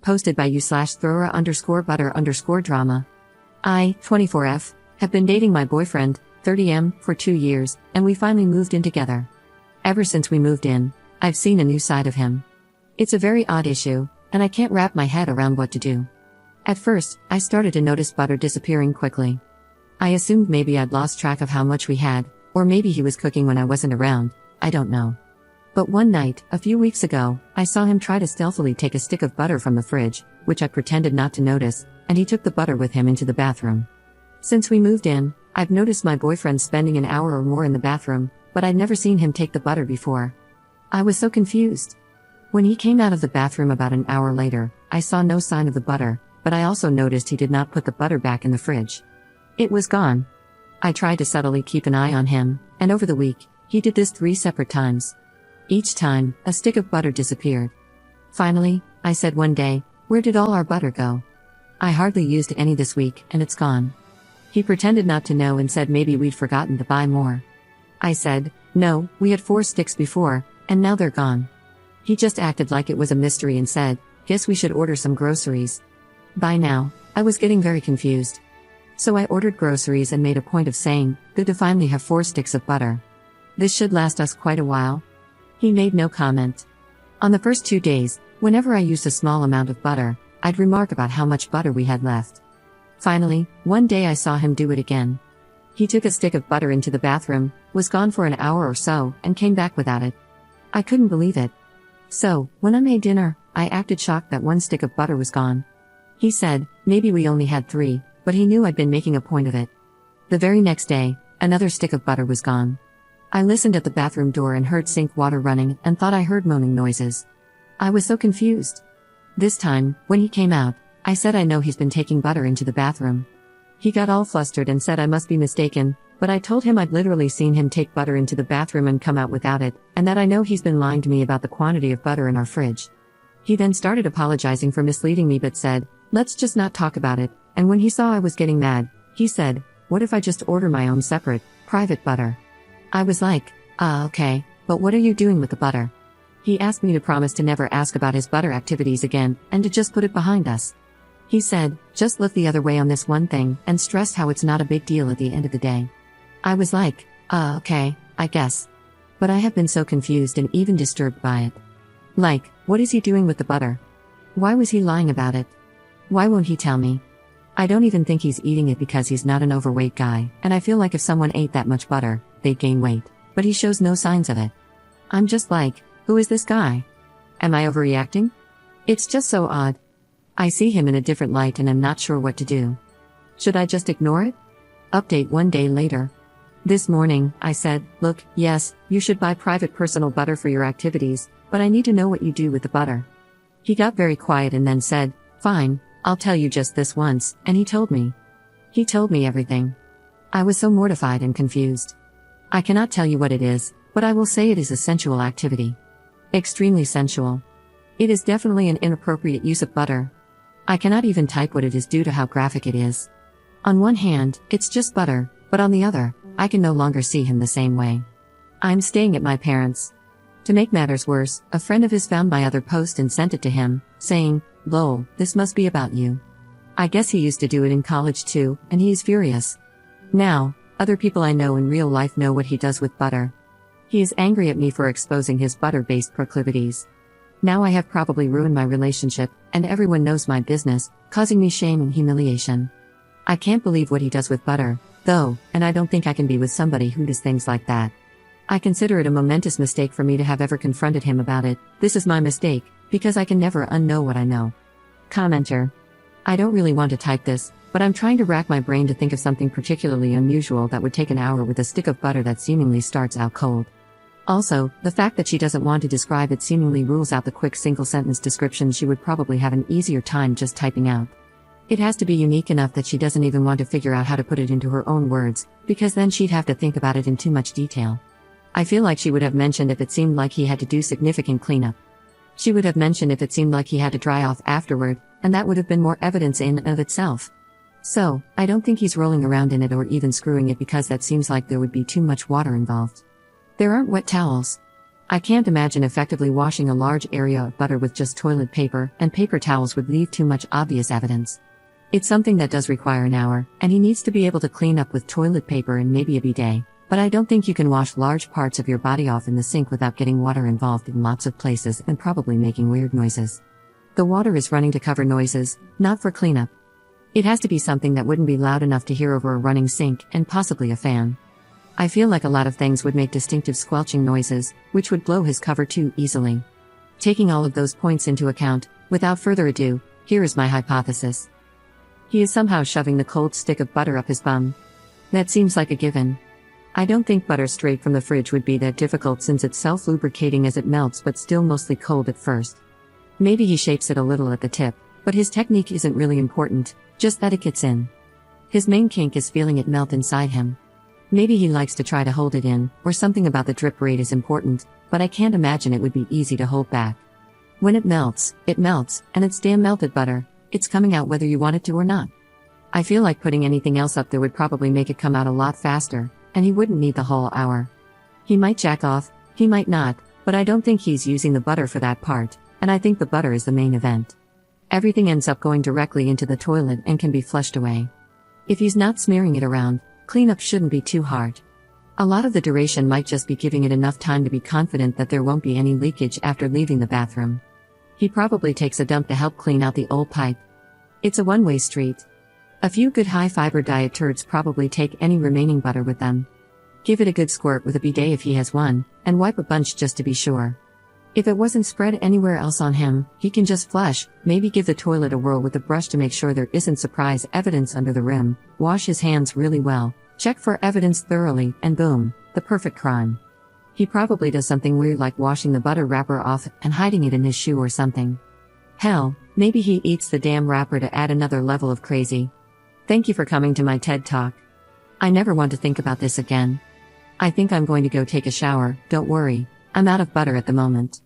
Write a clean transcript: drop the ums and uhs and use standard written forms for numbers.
posted by you/Thrower_butter_drama. I, 24F, have been dating my boyfriend, 30M, for 2 years, and we finally moved in together. Ever since we moved in, I've seen a new side of him. It's a very odd issue, and I can't wrap my head around what to do. At first, I started to notice butter disappearing quickly. I assumed maybe I'd lost track of how much we had, or maybe he was cooking when I wasn't around, I don't know. But one night, a few weeks ago, I saw him try to stealthily take a stick of butter from the fridge, which I pretended not to notice, and he took the butter with him into the bathroom. Since we moved in, I've noticed my boyfriend spending an hour or more in the bathroom, but I'd never seen him take the butter before. I was so confused. When he came out of the bathroom about an hour later, I saw no sign of the butter, but I also noticed he did not put the butter back in the fridge. It was gone. I tried to subtly keep an eye on him, and over the week, he did this 3 separate times. Each time, a stick of butter disappeared. Finally, I said one day, "Where did all our butter go? I hardly used any this week, and it's gone." He pretended not to know and said maybe we'd forgotten to buy more. I said, "No, we had 4 sticks before, and now they're gone." He just acted like it was a mystery and said, "Guess we should order some groceries." By now, I was getting very confused. So I ordered groceries and made a point of saying, "Good to finally have 4 sticks of butter. This should last us quite a while." He made no comment. On the first 2 days, whenever I used a small amount of butter, I'd remark about how much butter we had left. Finally, one day I saw him do it again. He took a stick of butter into the bathroom, was gone for an hour or so, and came back without it. I couldn't believe it. So, when I made dinner, I acted shocked that 1 stick of butter was gone. He said, maybe we only had 3, but he knew I'd been making a point of it. The very next day, another stick of butter was gone. I listened at the bathroom door and heard sink water running and thought I heard moaning noises. I was so confused. This time, when he came out, I said I know he's been taking butter into the bathroom. He got all flustered and said I must be mistaken, but I told him I'd literally seen him take butter into the bathroom and come out without it, and that I know he's been lying to me about the quantity of butter in our fridge. He then started apologizing for misleading me but said, "Let's just not talk about it," and when he saw I was getting mad, he said, "What if I just order my own separate, private butter?" I was like, okay, but what are you doing with the butter? He asked me to promise to never ask about his butter activities again, and to just put it behind us. He said, just look the other way on this one thing, and stressed how it's not a big deal at the end of the day. I was like, okay, I guess. But I have been so confused and even disturbed by it. Like, what is he doing with the butter? Why was he lying about it? Why won't he tell me? I don't even think he's eating it because he's not an overweight guy, and I feel like if someone ate that much butter, they'd gain weight, but he shows no signs of it. I'm just like, who is this guy? Am I overreacting? It's just so odd. I see him in a different light and I'm not sure what to do. Should I just ignore it? Update 1 day later. This morning, I said, look, yes, you should buy private personal butter for your activities, but I need to know what you do with the butter. He got very quiet and then said, fine, I'll tell you just this once, and he told me. He told me everything. I was so mortified and confused. I cannot tell you what it is, but I will say it is a sensual activity. Extremely sensual. It is definitely an inappropriate use of butter. I cannot even type what it is due to how graphic it is. On one hand, it's just butter, but on the other, I can no longer see him the same way. I'm staying at my parents'. To make matters worse, a friend of his found my other post and sent it to him, saying, lol, this must be about you. I guess he used to do it in college too, and he is furious. Now, other people I know in real life know what he does with butter. He is angry at me for exposing his butter-based proclivities. Now I have probably ruined my relationship, and everyone knows my business, causing me shame and humiliation. I can't believe what he does with butter, though, and I don't think I can be with somebody who does things like that. I consider it a momentous mistake for me to have ever confronted him about it. This is my mistake, because I can never unknow what I know. Commenter. I don't really want to type this, but I'm trying to rack my brain to think of something particularly unusual that would take an hour with a stick of butter that seemingly starts out cold. Also, the fact that she doesn't want to describe it seemingly rules out the quick single-sentence description she would probably have an easier time just typing out. It has to be unique enough that she doesn't even want to figure out how to put it into her own words, because then she'd have to think about it in too much detail. I feel like she would have mentioned if it seemed like he had to do significant cleanup. She would have mentioned if it seemed like he had to dry off afterward, and that would have been more evidence in and of itself. So, I don't think he's rolling around in it or even screwing it because that seems like there would be too much water involved. There aren't wet towels. I can't imagine effectively washing a large area of butter with just toilet paper, and paper towels would leave too much obvious evidence. It's something that does require an hour, and he needs to be able to clean up with toilet paper and maybe a bidet, but I don't think you can wash large parts of your body off in the sink without getting water involved in lots of places and probably making weird noises. The water is running to cover noises, not for cleanup. It has to be something that wouldn't be loud enough to hear over a running sink, and possibly a fan. I feel like a lot of things would make distinctive squelching noises, which would blow his cover too easily. Taking all of those points into account, without further ado, here is my hypothesis. He is somehow shoving the cold stick of butter up his bum. That seems like a given. I don't think butter straight from the fridge would be that difficult since it's self-lubricating as it melts but still mostly cold at first. Maybe he shapes it a little at the tip, but his technique isn't really important, just that it gets in. His main kink is feeling it melt inside him. Maybe he likes to try to hold it in, or something about the drip rate is important, but I can't imagine it would be easy to hold back. When it melts, and it's damn melted butter, it's coming out whether you want it to or not. I feel like putting anything else up there would probably make it come out a lot faster, and he wouldn't need the whole hour. He might jack off, he might not, but I don't think he's using the butter for that part, and I think the butter is the main event. Everything ends up going directly into the toilet and can be flushed away. If he's not smearing it around, cleanup shouldn't be too hard. A lot of the duration might just be giving it enough time to be confident that there won't be any leakage after leaving the bathroom. He probably takes a dump to help clean out the old pipe. It's a one-way street. A few good high-fiber diet turds probably take any remaining butter with them. Give it a good squirt with a bidet if he has one, and wipe a bunch just to be sure. If it wasn't spread anywhere else on him, he can just flush, maybe give the toilet a whirl with a brush to make sure there isn't surprise evidence under the rim, wash his hands really well, check for evidence thoroughly, and boom, the perfect crime. He probably does something weird like washing the butter wrapper off and hiding it in his shoe or something. Hell, maybe he eats the damn wrapper to add another level of crazy. Thank you for coming to my TED Talk. I never want to think about this again. I think I'm going to go take a shower, don't worry, I'm out of butter at the moment.